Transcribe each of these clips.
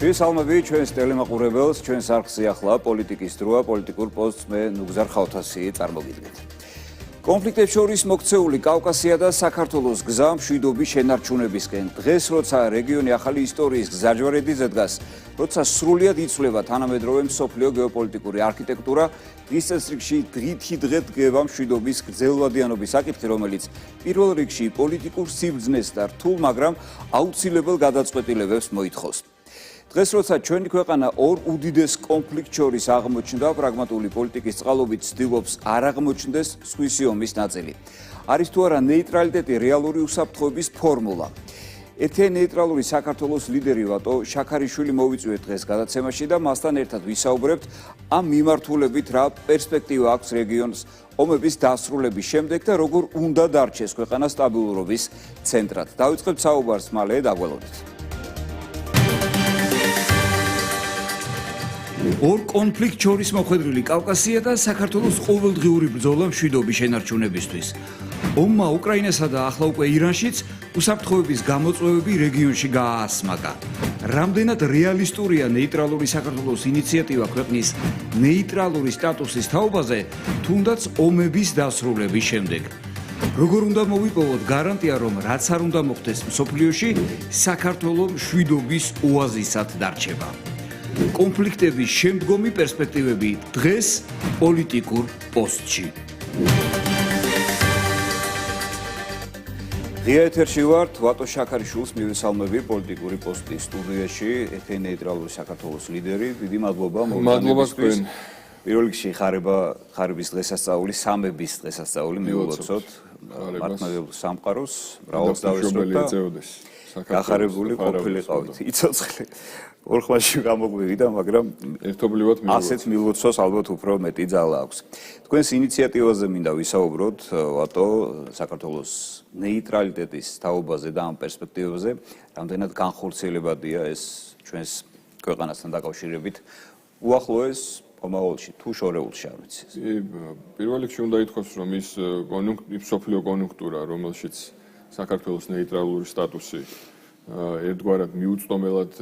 მივესალმები ჩვენს ტელემაყურებელს, ჩვენს არხზე ახლა პოლიტიკის დროა, პოლიტიკურ პოსტს მე ნუგზარ ხავთასი წარმოგიდგენთ. კონფლიქტებს შორის მოქცეული კავკასია და საქართველოს გზა მშვიდობის შენარჩუნებისკენ. დღეს, როცა რეგიონი ახალი ისტორიის გზაჯვარედინზე დგას, როცა სრულიად იცვლება თანამედროვე მსოფლიო გეოპოლიტიკური არქიტექტურა, ის წესრიგში დღითი დღე დგება მშვიდობის გრძელვადიანობის საკითხი, რომელიც პირველ რიგში პოლიტიკურ სიბრძნეს და რთულ, მაგრამ აუცილებელ გადაწყვეტილებებს მოითხოვს. დღეს, როცა ჩვენი ქვეყანა ორ უდიდეს კონფლიქტ შორის აღმოჩნდა, პრაგმატული პოლიტიკის წყალობით ცდილობს არ აღმოჩნდეს სხვისი ომის ნაწილი. არის თუ არა ნეიტრალიტეტი რეალური უსაფრთხოების ფორმულა. ეთნ ნეიტრალური საქართველოს ლიდერი ვატო შაქარიშვილი მოვიწვიეთ დღეს გადაცემაში და მასთან ერთად ვისაუბრებთ ამ მიმართულებით რა პერსპექტივა აქვს რეგიონს ომების დასრულების შემდეგ და როგორ უნდა დარჩეს ქვეყანა სტაბილურობის ცენტრად. დავიწყებთ საუბარს მალე, დაგველოდეთ. ორ კონფლიქტ შორის მოხვედრილი კავკასია და საქართველოს ყოველდღიური ბრძოლა მშვიდობის შენარჩუნებისთვის. ომმა უკრაინასა და ახლა უკვე ირანშიც უსაფრთხოების გამოწვევები რეგიონში გააასმაგა. რამდენად რეალისტურია ნეიტრალური საქართველოს ინიციატივა ქვეყნის ნეიტრალური სტატუსის თაობაზე, თუნდაც ომების დასრულების შემდეგ. როგორ უნდა მოვიპოვოთ გარანტია, რომ რაც არ უნდა მოხდეს მსოფლიოში, საქართველოს მშვიდობის ოაზისად დარჩება. კონფლიქტების შემდგომი პერსპექტივები დღეს პოლიტიკურ პოსტში. ღია ეთერში ვართ, ვატო შაქარიშვილს მივესალმები პოლიტიკური პოსტის სტუდიაში, ეთნ ნეიტრალური საქართველოს ლიდერი. დიდი მადლობა მოგესალმებით. პირველ რიგში ხარების დღესასწაული, სამების დღესასწაული მიულოცოთ. მართლმადიდებლურ სამყაროს, მრავალს დავესწროთ და გახარებული ყოფილიყავით. იცოცხლე ორ ხმაში გამოგვივიდა, მაგრამ ერთობლივად ასეთ მილოცვას ალბათ უფრო მეტი ძალა აქვს. თქვენს ინიციატივაზე მინდა ვისაუბროთ, ვატო, საქართველოს ნეიტრალიტეტის თაობაზე და ამ პერსპექტივებზე, რამდენად განხორციელებადია ეს ჩვენს ქვეყანასთან დაკავშირებით უახლოეს მომავალში თუ შორეულში არ ვიცი. პირველ რიგში უნდა ითქვას, რომ ის მსოფლიო კონიუნქტურა, რომელშიც საქართველოს ნეიტრალური სტატუსი ერთგვარად მიუწვდომელად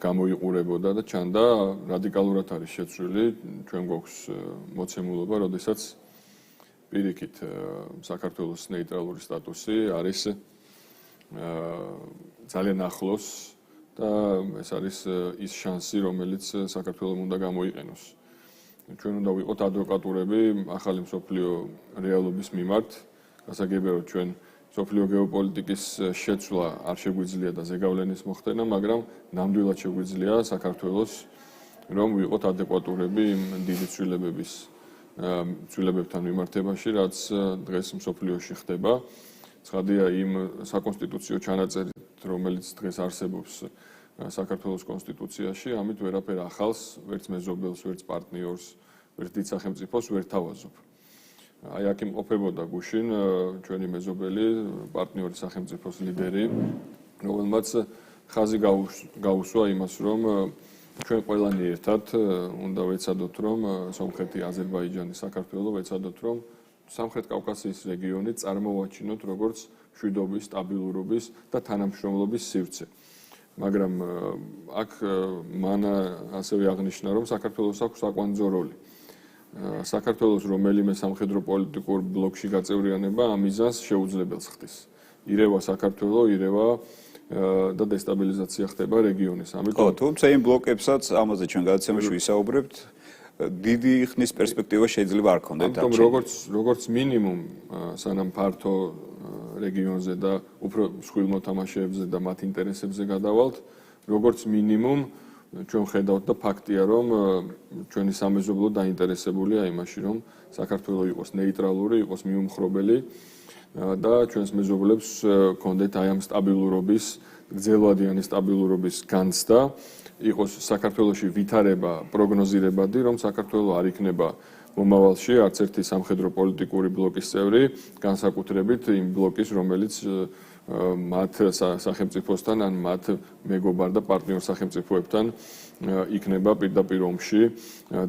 გამოიყურებოდა და ჩანდა რადიკალურად არის შეცვლილი. ჩვენ გვაქვს მოცემულობა, როდესაც პირიქით საქართველოს ნეიტრალური სტატუსი არის ძალიან ახლოს და ეს არის ის შანსი, რომელიც საქართველოს უნდა გამოიყენოს. ჩვენ უნდა ვიყოთ ადვოკატურები ახალი მსოფლიო რეალობის მიმართ, გასაგებია ჩვენ მსოფლიო გეოპოლიტიკის შეცვლა არ შეგვიძლია და ზეგავლენის მოხდენა, მაგრამ ნამდვილად შეგვიძლია საქართველოს რომ ვიყოთ ადეკვატურები იმ დიდი ცვლილებებთან მიმართებაში, რაც დღეს მსოფლიოში ხდება. ცხადია იმ საკონსტიტუციო ჩანაწერით, რომელიც დღეს არსებობს საქართველოს კონსტიტუციაში, ამით ვერაფერ ახალს, ვერც მეზობელს, ვერც პარტნიორს, ვერც დიდ სახელმწიფოს ვერ თავაზობ. აი აქ იმყოფებოდა გუშინ ჩვენი მეზობელი, პარტნიორი სახელმწიფოს ლიდერი, რომელმაც ხაზი გაუსვა იმას, რომ ჩვენ ყველანი ერთად უნდა ვეცადოთ, რომ სომხეთი, აზერბაიჯანი, საქართველო ვეცადოთ, რომ სამხრეთ კავკასიის რეგიონი წარმოვაჩინოთ როგორც მშვიდობის, სტაბილურობის და თანამშრომლობის სივრცე. მაგრამ აქ მან ასევე აღნიშნა, რომ საქართველოს აქვს საკვანძო როლი. საქართველოს რომელიმე სამხედრო პოლიტიკურ ბლოკში გაწევრიანება ამ მიზანს შეუძლებელს ხდის. ირევა საქართველო, ირევა და დესტაბილიზაცია ხდება რეგიონის. ამიტომ თუმცა იმ ბლოკებსაც ამაზე ჩვენ გადაცემაში ვისაუბრებთ, დიდი ხნის პერსპექტივა შეიძლება არ ქონდეთ. ამიტომ როგორც მინიმუმ სანამ ფართო რეგიონზე და უფრო მსხვილ მოთამაშეებზე და მათ ინტერესებზე გადავალთ, როგორც მინიმუმ ჩვენ ხედავთ და ფაქტია, რომ ჩვენი სამეზობლო დაინტერესებულია იმაში, რომ საქართველო იყოს ნეიტრალური, იყოს მიუმხრობელი და ჩვენს მეზობლებს გქონდეთ აი ამ სტაბილურობის, გრძელვადიანი სტაბილურობის განცდა, იყოს საქართველოში ვითარება პროგნოზირებადი, რომ საქართველო არ იქნება მომავალში არც ერთი სამხედრო პოლიტიკური ბლოკის წევრი, განსაკუთრებით იმ ბლოკის, რომელიც მათ სახელმწიფოსთან ან მათ მეგობარ და პარტნიორ სახელმწიფოებთან იქნება პირდაპირ ომში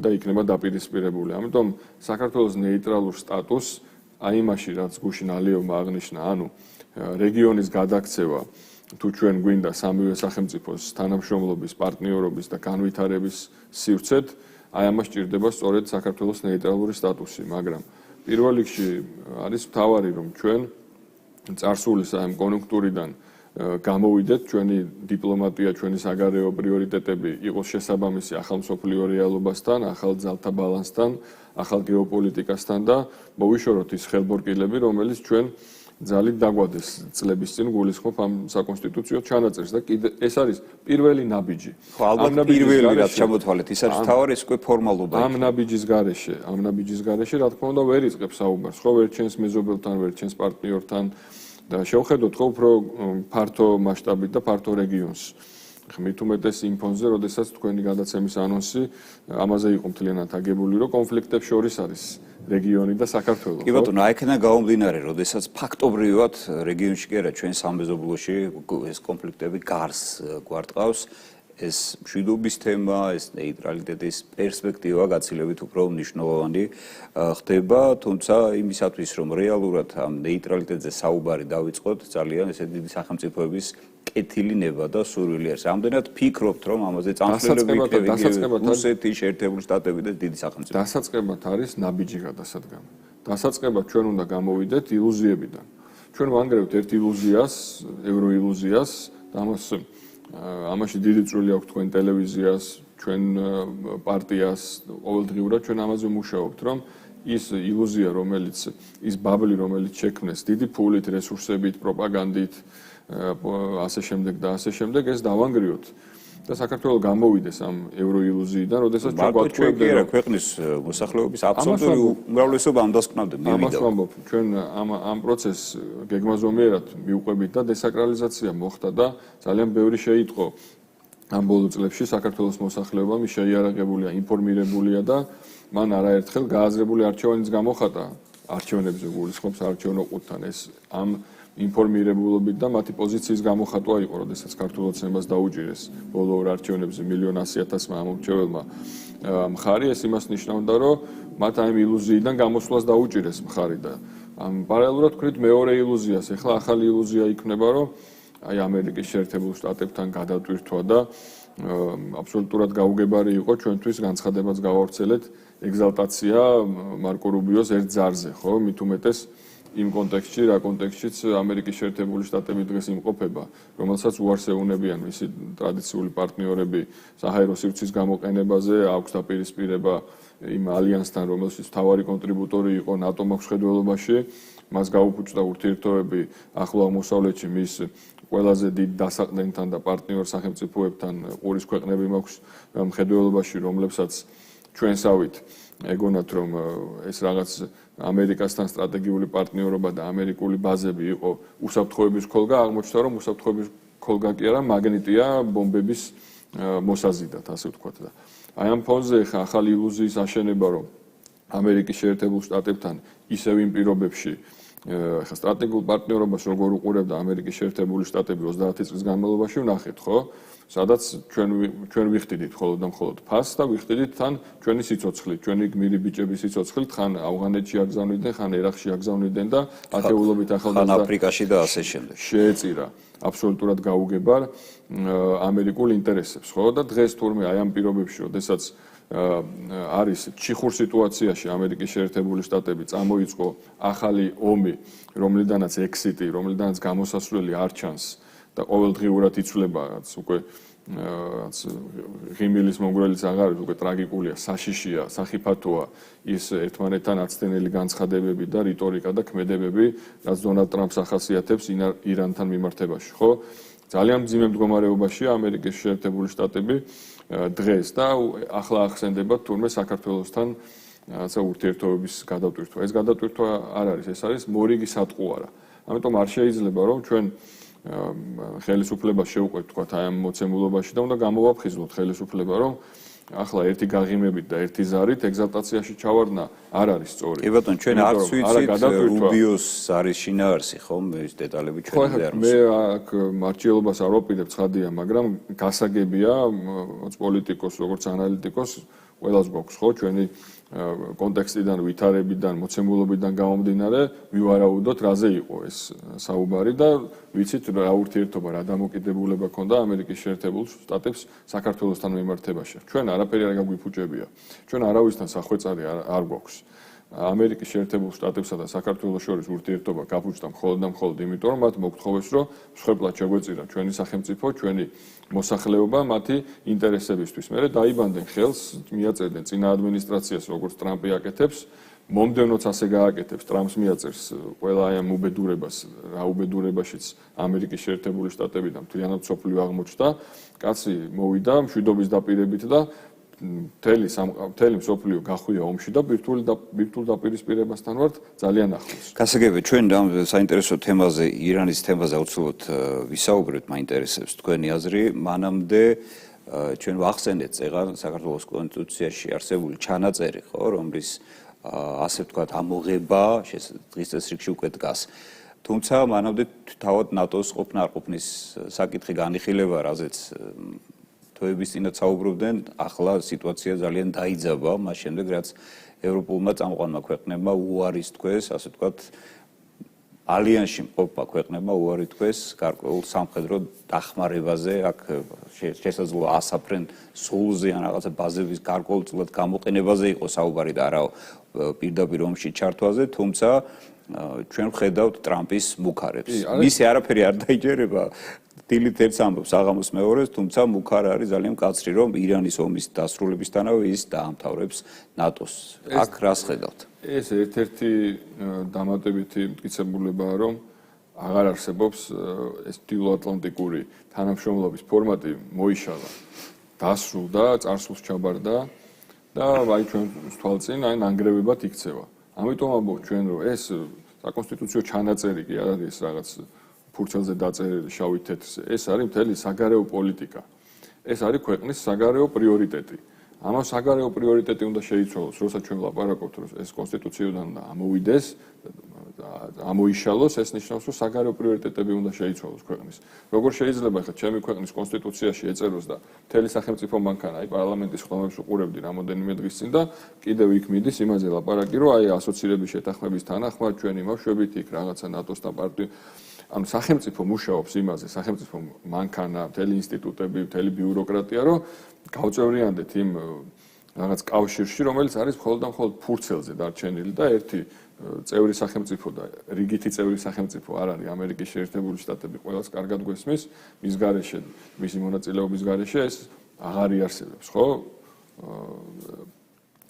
და იქნება დაპირისპირებული. ამიტომ საქართველოს ნეიტრალურ სტატუსს აი იმაში, რაც გუშინ ალიევმა აღნიშნა, ანუ რეგიონის გადაქცევა თუ ჩვენ გვინდა სამივე სახელმწიფოს თანამშრომლობის, პარტნიორობის და განვითარების სივრცეთ, აი ამას ჭირდება სწორედ საქართველოს ნეიტრალური სტატუსი, მაგრამ პირველ რიგში არის მთავარი, რომ ჩვენ წარსული საერთო კონjunktურიდან გამოვიდეთ, ჩვენი დიპლომატია, ჩვენი საგარეო პრიორიტეტები იყოს შესაბამისი ახალ მსოფლიო რეალობასთან, ახალ ძალთა ბალანსთან, ახალ გეოპოლიტიკასთან და მოვიშოროთ ის ხელბორკილები, რომელიც ჩვენ ძალით დაგვადეს წლების წინ გულისხმობ ამ საკონსტიტუციო ჩანაწერს და კიდე ეს არის პირველი ნაბიჯი. ხო, ალბათ პირველი რაც ჩამოთვალეთ, ის არის თავარი ეს უკვე ფორმალობა. ამ ნაბიჯის გარეშე, რა თქმა უნდა, ვერ იწყებს საუბარს, ხო, ვერ ჩენს მეზობელთან, ვერ ჩენს პარტნიორთან და შევხედოთ ხო უფრო ფართო მასშტაბით და ფართო რეგიონს. ხმით უმეტეს იმ ფონზე, როდესაც თქვენი გადაცემის ანონსი ამაზე იყო მთლიანად აგებული, რომ კონფლიქტებს შორის არის რეგიონი და საქართველო. კი ბატონო, აიქნა გამომდინარე, როდესაც ფაქტობრივად რეგიონში კი არა, ჩვენ სამეზობლოში ეს კონფლიქტები გარს გვარტყავს. ეს მშვიდობის თემა, ეს ნეიტრალიტეტის პერსპექტივა გაცილებით უფრო მნიშვნელოვანი ხდება, თუმცა იმისათვის, რომ რეალურად ამ ნეიტრალიტეტზე საუბარი დავიწყოთ, ძალიან ესე დიდი სახელმწიფოების კეთილი ნება და სურვილი არის. ამდენად ფიქრობთ, რომ ამაზე წამსვლელები იქნება რუსეთი, შეერთებული შტატები და დიდი სახელმწიფოები. დასაწყებად არის ნაბიჯი გადასადგამი. დასაწყებად ჩვენ უნდა გამოვიდეთ ილუზიებიდან. ჩვენ ვანგრევთ ერთ ილუზიას, ევროილუზიას და ამაში დიდი წვლილი აქვს თქვენ ტელევიზიას, ჩვენ პარტიას, ყოველდღიურად ჩვენ ამაზე მუშაობთ, რომ ის ილუზია, რომელიც ის ბაბლი, რომელიც შექმნეს დიდი ფულით, რესურსებით, პროპაგანდით, ასე შემდეგ, ეს დავანგრიოთ. და საქართველოს გამოვიდეს ამ ევროილუზიიდან, როდესაც ჩვენ გვაქვს ქვეყნის მოსახლეობის აბსოლუტური უმრავლესობა ამ დასკვნამდე მივიდა. ამას ვამბობ, ჩვენ ამ პროცესს გეგმაზომიერად მივყვებით და დესაკრალიზაცია მოხდა და ძალიან ბევრი შეიტყო ამ ბოლო წლებში საქართველოს მოსახლეობა მის შეიარაღებულია, ინფორმირებულია და მან არაერთხელ გააზრებული არჩევანიც გამოხატა არჩევნებზე გულისხმობს არჩევნო ყუთთან ეს ამ ინფორმირებულობით და მათი პოზიციის გამოხატვა იყო, როდესაც ქართულ ოცნებას დაუჭირეს ბოლო ორ არჩევნებზე 1,100,000-მა ამომრჩეველმა მხარი, ეს იმას ნიშნავდა, რომ მათ ამ ილუზიიდან გამოსვლას დაუჭირეს მხარი და პარალელურად ვქნით მეორე ილუზიას. ეხლა ახალი ილუზია იქნება, რომ აი ამერიკის შეერთებულ შტატებთან გადატვირთვა და აბსოლუტურად გაუგებარი იყო ჩვენთვის განცხადებაც გავავრცელეთ ეგზალტაცია მარკო რუბიოს ერთ ძარზე, ხო, მით უმეტეს იმ კონტექსტში, რა კონტექსტშიც ამერიკის შეერთებული შტატები დღეს იმყოფება, რომელსაც უარს ეუბნებიან მისი ტრადიციული პარტნიორები საჰაერო სივრცის გამოყენებაზე, აქვს დაპირისპირება იმ ალიანსთან, რომელშიც მთავარი კონტრიბუტორი იყო ნატომ აქვს ხედველობაში, მას გაუფუჭდა ურთიერთობები ახლო აღმოსავლეთში მის ყველაზე დიდ დასაყრდენთან და პარტნიორ სახელმწიფოებთან ყურის ქვეყნები მაქვს მხედველობაში, რომლებსაც ჩვენსავით ეგონათ, რომ ეს რაღაც ამერიკასთან სტრატეგიული პარტნიორობა და ამერიკული ბაზები იყო უსაფრთხოების ქოლგა, აღმოჩნდა, რომ უსაფრთხოების ქოლგა კი არა, მაგნიტია ბომბების მოსაზიდად, ასე ვთქვათ და აი ამ ფონზე ხა ახალი ილუზიის აშენება, რომ ამერიკის შეერთებულ შტატებთან ისევ იმ პირობებში ხა სტრატეგიულ პარტნიორობას როგორ უყურებდა ამერიკის შეერთებული შტატები 30 წლის განმავლობაში ვნახეთ, ხო? სადაც ჩვენ ვიხდიდით მხოლოდ და მხოლოდ ფასს და ვიხდიდით თან ჩვენი სიცოცხლით, ჩვენი გმირი ბიჭების სიცოცხლით, ხან ავღანეთში აგზავნიდნენ, ხან ერაყში აგზავნიდნენ და ათეულობით ახალგაზრდა ხან აფრიკაში და ასე შემდეგ. შეეწირა აბსოლუტურად გაუგებარ ამერიკულ ინტერესებს, ხო? და დღეს თურმე აი ამ პირობებში, როდესაც არის ჩიხურ სიტუაციაში ამერიკის შეერთებული შტატები წამოიწყო ახალი ომი, რომლიდანაც ექსიტი, რომლიდანაც გამოსასვლელი არ ჩანს და ყოველდღიურად იცვლება რაც უკვე რაც ღიმილის მონგრელიც აღარ არის, უკვე ტრაგიკულია, საშიშია, სახიფათოა ის ერთმანეთთან აცდენელი განცხადებები და რიტორიკა და ქმედებები, რაც დონალდ ტრამპს ახასიათებს ირანთან მიმართებაში, ხო? ძალიან მძიმე მდგომარეობაშია ამერიკის შეერთებული შტატები დღეს და ახლა ახსენდება თურმე საქართველოსთან რაღაცა ურთიერთობების გადატვირთვა. ეს გადატვირთვა არ არის, ეს არის მორიგი სატყუარა. ამიტომ არ შეიძლება რომ ჩვენ ხელისუფლებას შევყვეთ თქვათ აი ამ მოცემულობაში და უნდა გამოვაფხიზლოთ ხელისუფლება რომ ახლა ერთი გაღიმებით და ერთი ზარით ეგზალტაციაში ჩავარდნა არ არის სწორი. კი ბატონო, ჩვენ არც ვიცით რუბიოს ზარის შინაარსი, ხო, ეს დეტალები ჩვენ არ ვიცით. მე აქ მარჩიელობას არ ვაპირებ, ცხადია, მაგრამ გასაგებია, პოლიტიკოს, როგორც ანალიტიკოს, ყველას გვაქვს, ხო, ჩვენი კონტექსტიდან, ვითარებიდან, მოცემულობიდან გამომდინარე ვივარაუდოთ, რაზე იყო ეს საუბარი და ვიცით რა ურთიერთობა, რა დამოკიდებულება ქონდა ამერიკის შეერთებულ შტატებს საქართველოსთან მიმართებაში. ჩვენ არაფერი არ გაგვიფუჭებია. ჩვენ არავისთან სახვეწარი არ გვაქვს. ამერიკის შეერთებულ შტატებსა და საქართველოს შორის ურთიერთობა გაფუჭდა მხოლოდ და მხოლოდ იმიტომ, რომ მათ მოგთხოვეს, რომ მსხვერპლად შეგვეწირა ჩვენი სახელმწიფო, ჩვენი მოსახლეობა მათი ინტერესებისთვის. მერე დაიბანდნენ ხელს, მიაწერდნენ წინა ადმინისტრაციას, როგორც ტრამპი აკეთებს, მომდევნოც ასე გააკეთებს, ტრამპს მიაწერს ყველა ამ უბედურებას, რა უბედურებაშიც ამერიკის შეერთებული შტატები და მთლიანად მსოფლიო აღმოჩნდა. კაცი მოვიდა მშვიდობის დაპირებით და მთელი მსოფლიო გახვია ომში და ბირთვულ დაპირისპირებასთან ვართ ძალიან ახლოს. გასაგებია, ჩვენ ამ საინტერესო თემაზე, ირანის თემაზე აუცილებლად ვისაუბრებთ, მაინტერესებს თქვენი აზრი. მანამდე ჩვენ ვახსენეთ წეღან საქართველოს კონსტიტუციაში არსებული ჩანაწერი, ხო, რომლის ასე ვთქვათ, ამოღება დღის წესრიგში უკვე დგას. თუმცა მანამდე თავად ნატოს ყოფნა არ ყოფნის საკითხი განიხილება, რაზეც თვეების წინათ საუბრობდნენ, ახლა სიტუაცია ძალიან დაიძაბა, მას შემდეგ რაც ევროპულმა წამყვანმა ქვეყნებმა უარის თქვეს, ასე ვთქვათ, ალიანსში მყოფმა ქვეყნებმა უარი თქვეს გარკვეულ სამხედრო დახმარებაზე, აქ შესაძლოა ასაფრენ სულზე ან რაღაცა ბაზების გარკვეულწილად გამოყენებაზე იყო საუბარი და არა პირდაპირ ომში ჩართვაზე, თუმცა ჩვენ ვხედავთ ტრამპის მუქარებს. მისი არაფერი არ დაიჯერება, დილით ერთს ამბობს, აღამოს მეორეს, თუმცა მუქარ არის ძალიან მკაცრი, რომ ირანის ომის დასრულებისთანავე ის დაამთავრებს ნატოს. აქ რას ხედავთ? ეს ერთ-ერთი დამატებითი მტკიცებულებაა, რომ აღარ არსებობს ეს დილოატლანტიკური თანამშრომლობის ფორმატი მოიშალა. დასრულდა, წარსულს ჩაბარდა და აი ჩვენ თვალწინ აი ნანგრევებად იქცევა. ამიტომ ამბობ ჩვენ, რომ ეს საკონსტიტუციო ჩანაწერი კი არ არის რაღაც ფურცელზე დაწერილი შავი თეთრზე. ეს არის მთელი საგარეო პოლიტიკა. ეს არის ქვეყნის საგარეო პრიორიტეტი. ამას საგარეო პრიორიტეტი უნდა შეიცვალოს, როცა ჩვენ ვლაპარაკობთ, რომ ეს კონსტიტუციიდან უნდა ამოვიდეს, ამოიშალოს, ეს ნიშნავს, რომ საგარეო პრიორიტეტები უნდა შეიცვალოს ქვეყნის. როგორ შეიძლება ახლა ჩემი ქვეყნის კონსტიტუციაში ეწეროს და მთელი სახელმწიფო მანქანა, აი პარლამენტის ხდომებს უყურებდი რამოდენიმე დღის წინ და კიდევ იქ მიდის იმაზე ლაპარაკი, რომ აი ასოცირების შეთანხმების თანახმად ჩვენ იმავშვებით იქ რაღაცა ნატოსთან პარტიო ანუ სახელმწიფო მუშაობს იმაზე, სახელმწიფო მანქანა, მთელი ინსტიტუტები, მთელი ბიუროკრატია, რომ გავწევრიანდეთ იმ რაღაც კავშირში, რომელიც არის მხოლოდ და მხოლოდ ფურცელზე დარჩენილი და ერთი წევრი სახელმწიფო და რიგითი წევრი სახელმწიფო არ არის ამერიკის შეერთებული შტატები, ყველას კარგად გვესმის, მის გარეშე, მისი მონაწილეობის გარეშე ეს აღარ იარსებებს, ხო?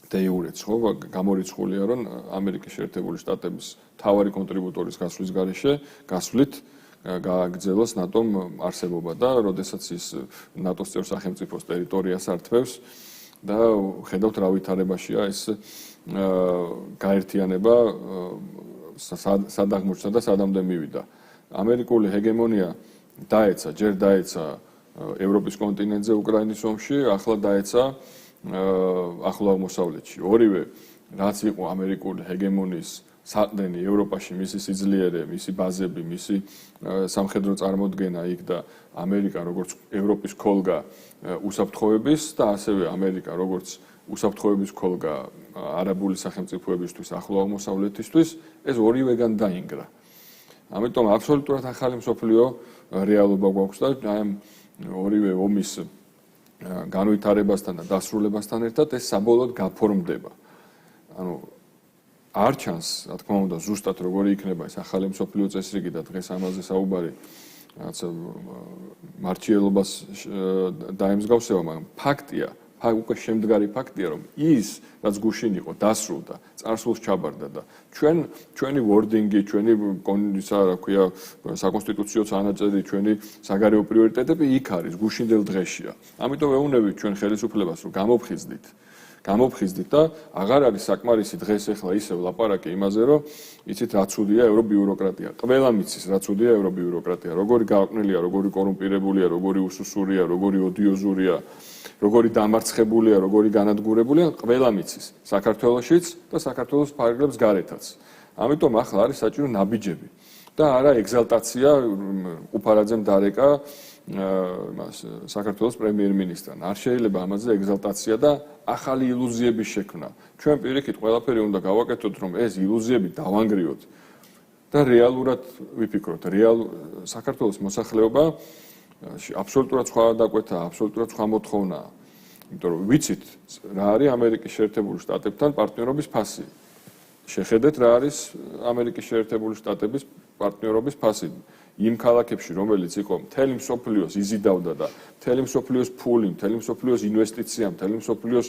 დეიურეც, ხო, გამორიცხულია, რომ ამერიკის შეერთებული შტატების მთავარი კონტრიბუტორის გასვლის გარეშე, გასვლით გააგრძელოს ნატომ არსებობა და როდესაც ის ნატოს წევრ სახელმწიფოს ტერიტორიას ართმევს და ხედავთ რა ვითარებაშია ეს გაერთიანება სად აღმოჩნდა და სადამდე მივიდა. ამერიკული ჰეგემონია დაეცა, ჯერ დაეცა ევროპის კონტინენტზე უკრაინის ომში, ახლა დაეცა ახლო აღმოსავლეთში. ორივე რაც იყო ამერიკული ჰეგემონიის საყრდენი ევროპაში, მისი სიძლიერე, მისი ბაზები, მისი სამხედრო წარმოდგენა იქ და ამერიკა როგორც ევროპის ქოლგა უსაფრთხოების და ასევე ამერიკა როგორც უსაფრთხოების ქოლგა არაბული სახელმწიფოებისთვის, ახლო აღმოსავლეთისთვის, ეს ორივეგან დაინგრა. ამიტომ აბსოლუტურად ახალი მსოფლიო რეალობა გვაქვს და აი ამ ორივე ომის განვითარებასთან და დასრულებასთან ერთად ეს საბოლოოდ გაფორმდება. ანუ არ ჩანს, რა თქმა უნდა, ზუსტად როგორი იქნება ეს ახალი მსოფლიო წესრიგი და დღეს ამაზე საუბარი რაღაც მარჩიელობას დაემსგავსება, მაგრამ ფაქტია, უკვე შემდგარი ფაქტია, რომ ის, რაც გუშინ იყო, დასრულდა, წარსულს ჩაბარდა და ჩვენი ვორდინგი, ჩვენი ისა, რა ქვია, საკონსტიტუციო წანაწერი, ჩვენი საგარეო პრიორიტეტები იქ არის, გუშინდელ დღეშია. ამიტომ ვეუბნებით ჩვენ ხელისუფლებას, რომ გამოფხიზდით და აღარ არის საკმარისი დღეს ახლა ისევ ლაპარაკი იმაზე, რომ იცით რა ცუდია ევრობიუროკრატია. ყველა მიცის რა ცუდია ევრობიუროკრატია, როგორი გააყნელია, როგორი კორუმპირებულია, როგორი უსუსურია, როგორი ოდიოზურია, როგორი დამარცხებულია, როგორი განადგურებულია, ყველა მიცის. საქართველოშიც და საქართველოს ფარგლებს გარეთაც. ამიტომ ახლა არის საჭირო ნაბიჯები და არა ეგზალტაცია, უფარაძემ დარეკა საქართველოს პრემიერ-მინისტრთან. არ შეიძლება ამაზე ეგზალტაცია და ახალი ილუზიების შექმნა. ჩვენ პირიქით ყველაფერი უნდა გავაკეთოთ, რომ ეს ილუზიები დავანგრიოთ და რეალურად ვიფიქროთ. საქართველოს მოსახლეობა აბსოლუტურად სხვა დაკვეთა, აბსოლუტურად სხვა მოთხოვნაა. იმიტომ რომ ვიცით რა არის ამერიკის შეერთებული შტატებთან პარტნიორობის ფასი. შეხედეთ რა არის ამერიკის შეერთებული შტატების პარტნიორობის ფასი. იმ ქალაქებში, რომელიც იყო მთელი მსოფლიოს იზიდავდა და მთელი მსოფლიოს ფული, მთელი მსოფლიოს ინვესტიცია, მთელი მსოფლიოს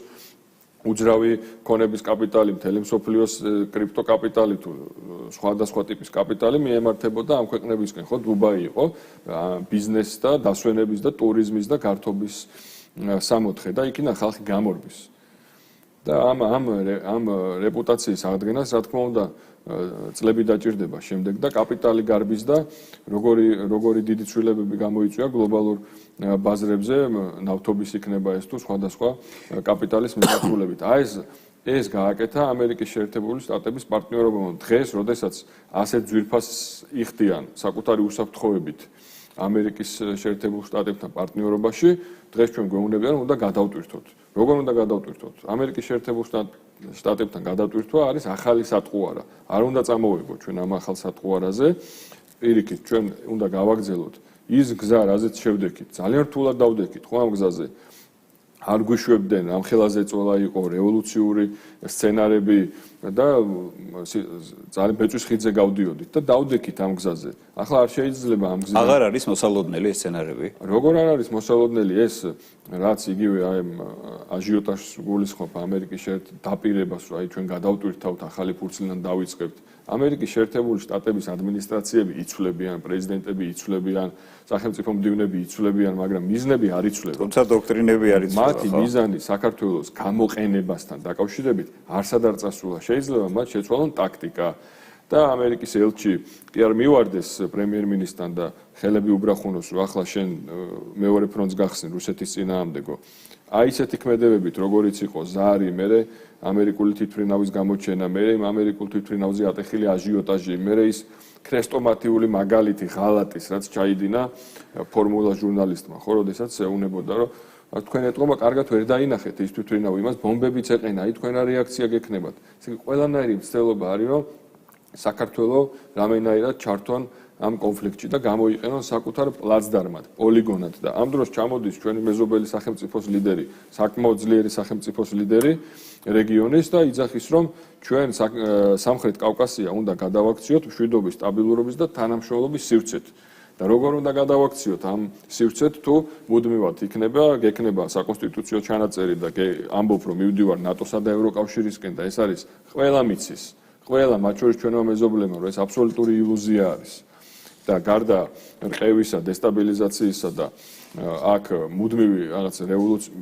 უძრავი ქონების კაპიტალი, მთელი მსოფლიოს კრიპტოკაპიტალი თუ სხვადასხვა ტიპის კაპიტალი მიემართებოდა ამ ქვეყნებისკენ, ხო, დუბაი იყო ბიზნესის და დასვენების და ტურიზმის და გართობის სამოთხე და იქიდან ხალხი გამორბის. და ამ რეპუტაციის აღდგენას, რა თქმა უნდა, წლები დაჭირდება შემდეგ და კაპიტალი გარბის და როგორი დიდი ცვლილებები გამოიწვია გლობალურ ბაზრებზე, ნავთობის იქნება ეს თუ სხვადასხვა კაპიტალის მიმართულებით. ეს გააკეთა ამერიკის შეერთებული შტატების პარტნიორობამ დღეს, როდესაც ასეთ ძვირფას იხდიან საკუთარი უსაფრთხოებით ამერიკის შეერთებულ შტატებთან პარტნიორობაში, დღეს ჩვენ გვეუბნებიან, რომ უნდა გადავტვირთოთ. როგორ უნდა გადავტვირთოთ? ამერიკის შეერთებულ შტატებთან გადავტვირთვა არის ახალი სატყუარა. არ უნდა წამოვებოთ ჩვენ ამ ახალ სატყუარაზე. პირიქით, ჩვენ უნდა გავაგზავნოთ ის გზა, რაზეც შევდექით. ძალიან რთულად დავდექით, ხო ამ გზაზე. არ გვიშვებდნენ, ამ ხელაზე წოლა იყო რევოლუციური სცენარები და ძალიან ბეწვის ხიდზე გავდიოდით და დავდექით ამ გზაზე. ახლა არ შეიძლება ამ გზაზე. აღარ არის მოსალოდნელი ეს სცენარები? როგორ არ არის მოსალოდნელი ეს, რაც იგივე აი აჟიოტაჟს გულისხმობ ამერიკის დაპირებას, რომ აი ჩვენ გადავტვირთავთ, ახალი ფურცლიდან დავიწყებთ. ამერიკის შეერთებული შტატების ადმინისტრაციები იცვლებიან, პრეზიდენტები იცვლებიან, სახელმწიფო მდივნები იცვლებიან, მაგრამ მიზნები არ იცვლებიან. თუმცა დოქტრინები არ იცვლება. მათი მიზანი საქართველოს გამოყენებასთან დაკავშირებით არსად არ წასულა. შეიძლება მათ შეცვალონ ტაქტიკა და ამერიკის ელჩი კი არ მივარდეს პრემიერ-მინისტრთან და ხელები უბრახუნოს, რომ ახლა შენ მეორე ფრონტს გახსნი რუსეთის წინააღმდეგო. აი ესეთი ქმედებებით, როგორიც იყო ზარი, მერე ამერიკული თვითმფრინავის გამოჩენა, მერე იმ ამერიკულ თვითმფრინავზე ატეხილი აჟიოტაჟი, მერე ის ქრესტომატიული მაგალითი ღალატის, რაც ჩაიდინა ფორმულა ჟურნალისტმა, ხო, როდესაც ეუბნებოდა, რომ თქვენ ეტყობა კარგად ვერ დაინახეთ ის თვითმფრინავი, იმას ბომბებიც ეყენა, აი თქვენ რა რეაქცია გექნებათ. ესე იგი ყველანაირი მცდელობა არის, რომ საქართველოს რამენაირად ჩართონ ამ კონფლიქტში და გამოიყენონ საკუთარ პლაცდარმად, პოლიგონად და ამ დროს ჩამოდის ჩვენი მეზობელი სახელმწიფოს ლიდერი, საკმაოდ ძლიერი სახელმწიფოს ლიდერი რეგიონის და იძახის, რომ ჩვენ სამხრეთ კავკასია უნდა გადავაქციოთ მშვიდობის, სტაბილურობის და თანამშრომლობის სივრცეთ. და როგორ უნდა გადავაქციოთ ამ სივრცეთ, თუ მუდმივად გექნება საკონსტიტუციო ჩანაწერი და ამბობ, რომ მივდივარ ნატოსა და ევროკავშირისკენ და ეს არის ყველა მიცის, ყველა მათ შორის ჩვენმა მეზობლებმა, რომ ეს აბსოლუტური ილუზია არის. და გარდა რყევისა, დესტაბილიზაციისა და აქ მუდმივი რაღაც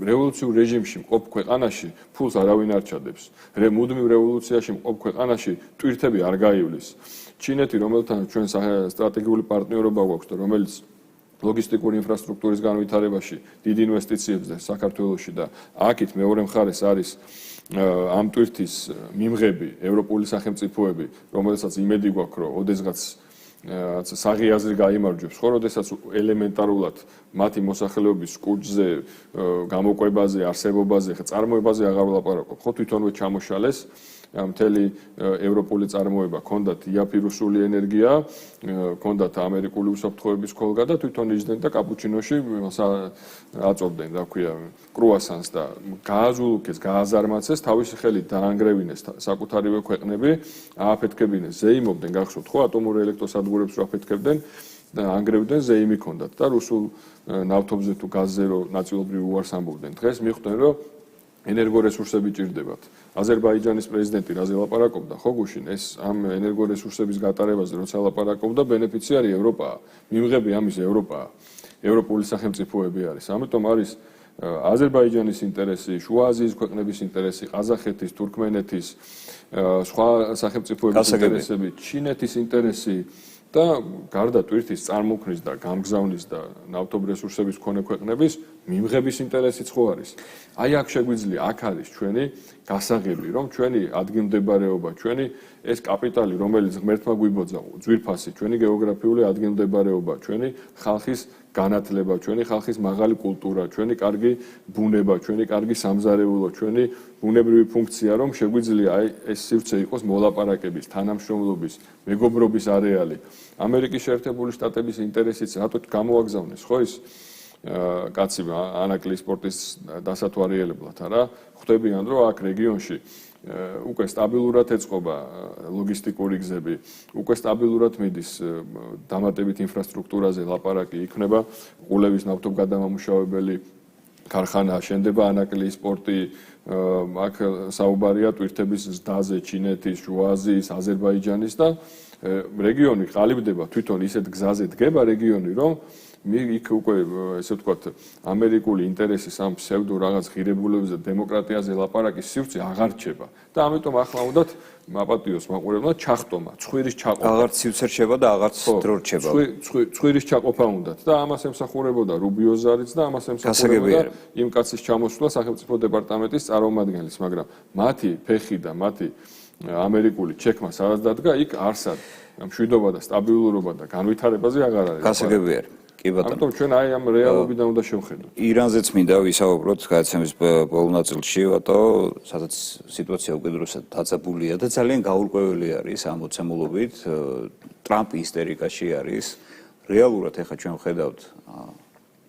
რევოლუციურ რეჟიმში მყოფ ქვეყანაში ფულს არავინ არ ჩადებს. მუდმივ რევოლუციაში მყოფ ქვეყანაში ტვირთები არ გაივლის. ჩინეთი, რომელთან ჩვენ სტრატეგიული პარტნიორობა გვაქვს და რომელიც ლოგისტიკური ინფრასტრუქტურის განვითარებაში დიდ ინვესტიციებს და საქართველოში და აქეთ მეორე მხარეს არის ამ ტვირთის მიმღები ევროპული სახელმწიფოები, რომელსაც იმედი გვაქვს, რომ ოდესღაც საღიაზრი გაიმარჯვებს, ხო, როდესაც ელემენტარულად მათი მოსახლეობის კუჭზე, გამოკვებაზე, არსებობაზე, წარმოებაზე აღარ ვლაპარაკობ. ხო, თვითონვე ჩამოშალეს მთელი ევროპული წარმოება, ჰქონდათ იაფირუსული ენერგია, ჰქონდათ ამერიკული უსაფრთხოების ქოლგა და თვითონ იჯდნენ და კაპუჩინოში აწობდნენ, რა ქვია, კრუასანს და გააზულუქეს, გააზარმაცეს, თავისი ხელით დაანგრევინეს საკუთარივე ქვეყნები, ააფეთქებინეს, ზეიმობდნენ, გახსოვთ, ხო, ატომურ ელექტროსადგურებს რო აფეთქებდნენ და ანგრევდნენ, ზეიმი ჰქონდათ და რუსულ ნავთობზე თუ გაზზე რო ნაწილობრივ უარს ამბობდნენ. დღეს მიხვდნენ, რომ ენერგორესურსები ჭირდებათ. აზერბაიჯანის პრეზიდენტი რაზე ლაპარაკობდა, ხო გუშინ, ეს ამ ენერგორესურსების გატარებაზე როცა ლაპარაკობდა, ბენეფიციარი ევროპაა. მიმღები ამის ევროპაა. ევროპული სახელმწიფოები არის. ამიტომ არის აზერბაიჯანის ინტერესი, შუა აზიის ქვეყნების ინტერესი, ყაზახეთის, თურქმენეთის, სხვა სახელმწიფოების ინტერესები, ჩინეთის ინტერესი და გარდა ტვირთის წარმოქმნის და გამგზავნის და ნავთობ რესურსების მქონე ქვეყნების მიმღების ინტერესიც ხო არის. აი აქ შეგვიძლია, აქ არის ჩვენი გასაღები, რომ ჩვენი ადგილმდებარეობა, ჩვენი ეს კაპიტალი, რომელიც ღმერთმა გვიბოძა, ძვირფასი, ჩვენი გეოგრაფიული ადგილმდებარეობა, ჩვენი ხალხის განათლება, ჩვენი ხალხის მაღალი კულტურა, ჩვენი კარგი ბუნება, ჩვენი კარგი სამზარეულო, ჩვენი ბუნებრივი ფუნქცია, რომ შეგვიძლია აი ეს სივრცე იყოს მოლაპარაკების, თანამშრომლობის, მეგობრობის არეალი. ამერიკის შეერთებული შტატების ინტერესიც რატო გამოაგზავნეს, ხო ის კაცი ანაკლი სპორტის დასათვალიერებლად არა ხვდებიან რომ აქ რეგიონში უკვე სტაბილურად ეწყობა ლოგისტიკური გზები უკვე სტაბილურად მიდის დამატებით ინფრასტრუქტურაზე ლაპარაკი იქნება ყულევის ნავთობგადამამუშავებელი ქარხანა შენდება ანაკლი სპორტი აქ საუბარია ტვირთების ზდაზე ჩინეთის შუა აზიის აზერბაიჯანის და რეგიონი ყალიბდება თვითონ ისეთ გზაზე დგება რეგიონი რომ იქ უკვე ესე ვთქვათ ამერიკული ინტერესის ამ ფსევდო რაღაც ღირებულებებზე დემოკრატიაზე ლაპარაკის სივრცე აღარ რჩება და ამიტომ ახლა უნდათ მაპატიოს მაყურებელმა ჩახტომა ცხვირის ჩაყოფა აღარც სივრცე რჩება და აღარც დრო რჩება ცხვირის ჩაყოფა უნდათ და ამას ემსახურებოდა რუბიოზარიც და ამას ემსახურებოდა იმ კაცის ჩამოსვლა სახელმწიფო დეპარტამენტის წარმომადგენლის მაგრამ მათი ფეხი და მათი ამერიკული ჩექმა სადაც დადგა იქ არსად მშვიდობა და სტაბილურობა და განვითარებაზე აღარ არის გასაგები არის კი ბატონო ამიტომ ჩვენ აი ამ რეალობიდან უნდა შევხედოთ ირანზეც მინდა ვისაუბროთ გადაცემის ბოლო ნაწილში ბატო სადაც სიტუაცია უკიდურესად დაძაბულია და ძალიან გაურკვეველი არის ამ მოცემულობით ტრამპი ისტერიკაში არის რეალურად ეხლა ჩვენ ვხედავთ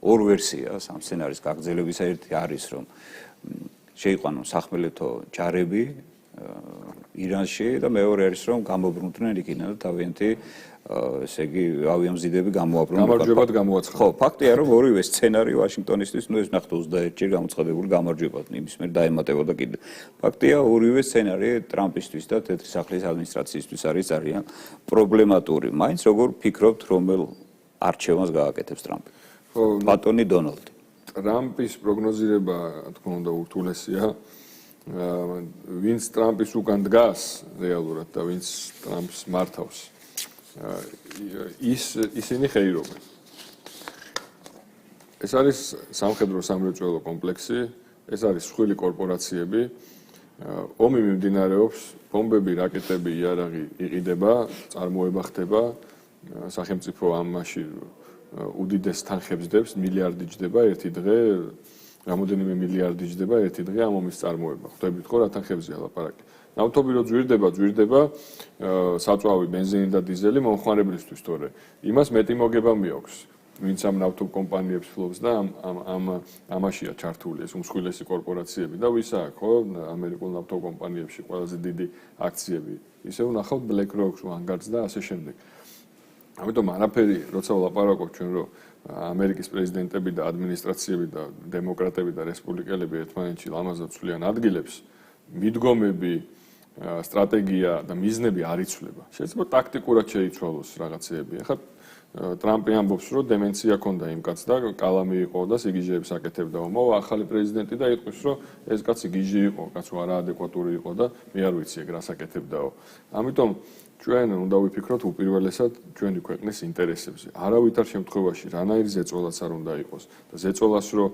ორ ვერსიას ამ სცენარის გაგრძელების ერთი არის რომ შეიყვანონ სახმელეთო ჯარები ირანში და მეორე არის რომ გამობრუნდნენ იქიდან და თავიანთი ესე იგი ავიამზიდები გამოაბრუნდნენ. გამარჯვებად გამოაცხადა. ხო, ფაქტია რომ ორივე სცენარი ვაშინგტონისთვის ნუ ეს ნახეთ 21-ჯერ გამოცხადებული გამარჯვებად იმის მიერ დაემატებოდა კიდე. ფაქტია ორივე სცენარი ტრამპისთვის და თეთრი სახლის ადმინისტრაციისთვის არის ძალიან პრობლემატური. მაინც როგორ ფიქრობთ რომელ არჩევანს გააკეთებს ტრამპი? ხო, ბატონი დონალდი. ტრამპის პროგნოზირება თქმა უნდა ურთულესია. ვინც ტრამპის უკან დგას რეალურად და ვინც ტრამპს მართავს ისინი ხეირობენ. ეს არის სამხედრო სამრეწველო კომპლექსი, ეს არის მსხვილი კორპორაციები. ომი მიმდინარეობს, ბომბები, რაკეტები, იარაღი იყიდება, წარმოება ხდება, სახელმწიფო ამაში უდიდეს თანხებს დებს, მილიარდი ჯდება ერთი დღე, რამოდენიმე მილიარდი ჯდება ერთი დღე ამ ომის წარმოება. ხვდებით ხო რა თანხებზია ლაპარაკი. ნავთობი რო ძვირდება საწვავი ბენზინი და დიზელი მომხმარებლისთვის თორე იმას მეტი მოგება მიაქვს ვინც ამ ნავთობ კომპანიებს ფლობს და ამაშია ჩართული ეს უმსხვილესი კორპორაციები და ვისაა ხო ამერიკულ ნავთობ კომპანიებში ყველაზე დიდი აქციები ისე ვნახავთ BlackRock-ს, Vanguard-ს და ასე შემდეგ ამიტომ არაფერი როცა ვლაპარაკობ ჩვენ რომ ამერიკის პრეზიდენტები და ადმინისტრაციები და დემოკრატები და რესპუბლიკელები ერთმანეთში ლამაზად ცვლიან ადგილებს მიდგომები სტრატეგია და მიზნები არ იცვლება. შეიძლება ტაქტიკურად შეიცვალოს რაღაცეები. ახლა ტრამპი ამბობს, რომ დემენცია ჰქონდა იმ კაცს და კალამი იყო და სიგიჟეებს აკეთებდა. მოვა ახალი პრეზიდენტი და იტყვის, რომ ეს კაცი გიჟი იყო, კაცო არაადეკვატური იყო და მე არ ვიცი ეგ რას აკეთებდაო. ამიტომ ჩვენ უნდა ვიფიქროთ უპირველესად ჩვენი ქვეყნის ინტერესებზე. არავითარ შემთხვევაში რანაირ ზეწოლას არ უნდა იყოს და ზეწოლას რო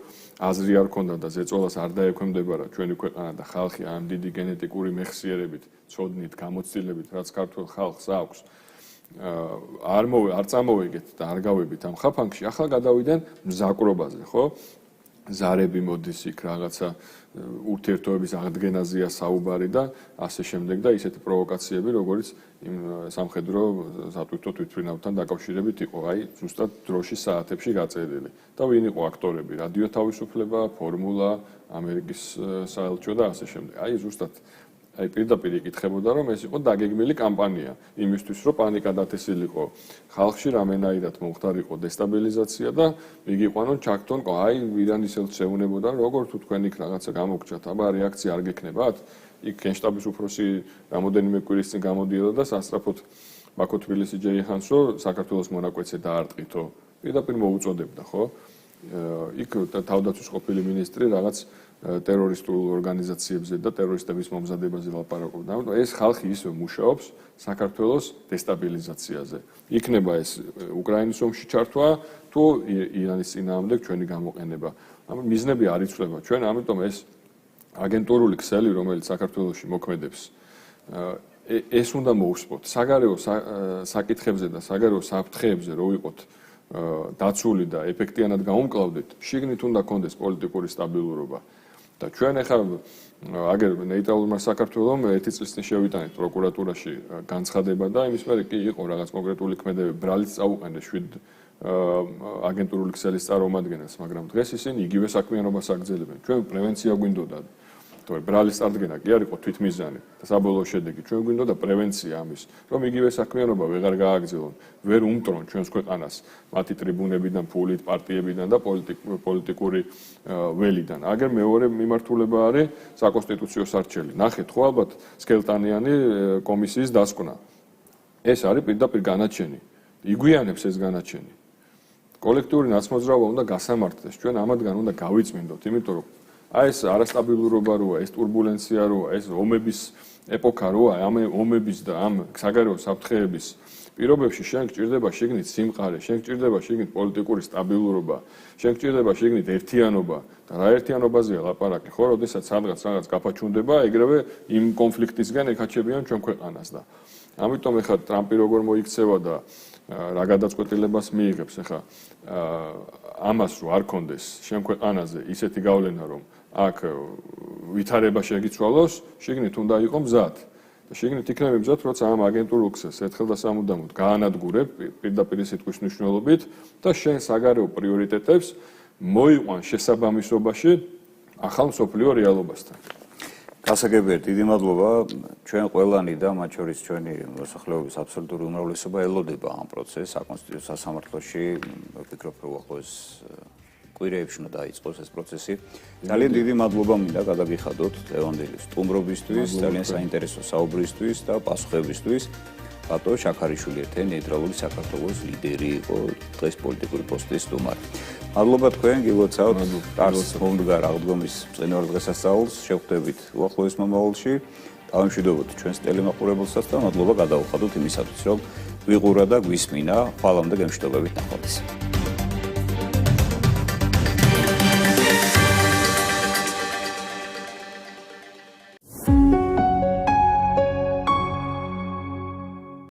აზრი არ ქონდა და ზეწოლას არ დაექვემდებარა ჩვენი ქვეყანა და ხალხი ამ დიდი გენეტიკური მეხსიერებით, ცოდნით, გამოცდილებით, რაც ქართულ ხალხს აქვს, არ წამოვეგეთ და არ გავებით ამ ხაფანგში, ახლა გადავიდან მზაკრობაზე, ხო? ზარები მოდის იქ რაღაცა ურთიერთობების აღდგენაზეა საუბარი და ასე შემდეგ და ისეთი პროვოკაციები, როგორც იმ სამხედრო სატვირთო თვითმფრინავთან დაკავშირებით იყო, აი ზუსტად დროშის საათებში გაწერილი. და ვინ იყო აქტორები, რადიო თავისუფლება, ფორმულა, ამერიკის საელჩო და ასე შემდეგ. აი ზუსტად აი პირდაპირ იკითხებოდა რომ ეს იყო დაგეგმილი კამპანია იმისთვის რომ პანიკა დათესილიყო ხალხში რამენაირად მომხდარიყო დესტაბილიზაცია და მიგიყვანონ ჩაქთონ აი ირანის ელჩს ეუბნებოდა როგორ თუ თქვენ იქ რაღაცა გამოგჭათ აბა რეაქცია არ გექნებათ იქ გენშტაბის უფროსი რამოდენიმე კვირის წინ გამოდიოდა და სასწრაფოდ ბაქო თბილისი ჯეიჰანს რომ საქართველოს მონაკვეთზე დაარტყითო პირდაპირ მოუწოდებდა ხო იქ თავდაცვის ყოფილი მინისტრი რაღაც ტერორისტულ ორგანიზაციებზე და ტერორისტების მომზადებაზე ლაპარაკობდა. ამიტომ ეს ხალხი ისე მუშაობს საქართველოს დესტაბილიზაციაზე. იქნება ეს უკრაინის ომში ჩართვა თუ ირანის წინააღმდეგ ჩვენი გამოყენება. ამიტომ მიზნები არ იცვლება. ჩვენ ამიტომ ეს აგენტურული ქსელი, რომელიც საქართველოში მოქმედებს, ეს უნდა მოусპოთ. საგარეო საკითხებზე და საგარეო საფრთხეებზე რო ვიყოთ დაცული და ეფექტიანად გაუმკლავდეთ, შიგნით უნდა კონდეს პოლიტიკური სტაბილურობა. და ჩვენ ახლა აგერ ნეიტრალურმა საქართველომ 1 წლის წინ შევიტანეთ პროკურატურაში განცხადება და იმის მერე კი იყო რაღაც კონკრეტული ქმედებები, ბრალიც წაუყენეს 7 აგენტურული ქსელის წარმომადგენელს, მაგრამ დღეს ისინი იგივე საქმიანობას აგრძელებენ. ჩვენ პრევენცია გვინდოდა. თორე ბრალის წარდგენა კი არ იყო თვითმიზანი და საბოლოო შედეგი. ჩვენ გვინდოდა პრევენცია ამის, რომ იგივე საქმიანობა ვეღარ გააგრძელონ, ვერ უმტრონ ჩვენს ქვეყანას მათი ტრიბუნებიდან, ფულით, პარტიებიდან და პოლიტიკური ველიდან. აგერ მეორე მიმართულება არის საკონსტიტუციო სარჩელი. ნახეთ ხო ალბათ სქელტანიანი კომისიის დასკვნა. ეს არის პირდაპირ განაჩენი. იგვიანებს ეს განაჩენი. კოლექტიური ნაცმოძრაობა უნდა გასამართლდეს. ჩვენ ამათგან უნდა გავიწმინდოთ, იმიტომ რომ აი ეს არასტაბილურობა როა, ეს турბულენცია როა, ეს ომების ეპოქა როა, ამ ომების და ამ საგარეო საფრთხეების პირობებში შენ გჭირდება შიგნით სიმყარე, შენ გჭირდება შიგნით პოლიტიკური სტაბილურობა, შენ გჭირდება შიგნით ერთიანობა და რა ერთიანობაზეა ლაპარაკი, ხო, როდესაც რაღაც გაფაჩუნდება, ეგრევე იმ კონფლიქტისგან ეკაჩებიან ჩვენ ქვეყანას და ამიტომ ეხლა ტრამპი როგორ მოიქცევა და რა გადაწყვეტილებას მიიღებს ეხლა ამას რო არ კონდეს შენ ქვეყანაზე ისეთი გავლენა რომ აქ ვითარება შეგიცვალოს, შიგნით უნდა იყო მზად. და შიგნით იქნება მზად, როცა ამ აგენტურულ ქსელს ერთხელ და სამუდამოდ გაანადგურებ პირდაპირ სიტყვის მნიშვნელობით და შენ საგარეო პრიორიტეტებს მოიყვან შესაბამისობაში ახალ მსოფლიო რეალობასთან. გასაგებია, დიდი მადლობა. ჩვენ ყველანი და მათ შორის ჩვენი მოსახლეობის აბსოლუტური უმრავლესობა ელოდება ამ პროცესს საკონსტიტუციო სასამართლოში. ვფიქრობ, რომ ახლოს კვირეებში უნდა დაიწყოს ეს პროცესი. ძალიან დიდი მადლობა მინდა გადაგიხადოთ ლევანდელი სტუმრობისთვის, ძალიან საინტერესო საუბრისთვის და პასუხებისთვის. ბატო შაქარიშვილი ერთ-ერთი ნეიტრალური საქართველოს ლიდერი იყო, დღეს პოლიტიკური პოსტის სტუმარი. მადლობა თქვენ, გილოცავთ კარს მომდგარ აღდგომის მწყინვარ დღესასწაულს, შევხვდებით უახლოეს მომავალში. დავამშვიდობოთ ჩვენს ტელემაყურებელსაც და მადლობა გადავუხადოთ იმისათვის, რომ ვიყურა და გვისმინა. ხვალამდე გემშვიდობებით ნახვამდის.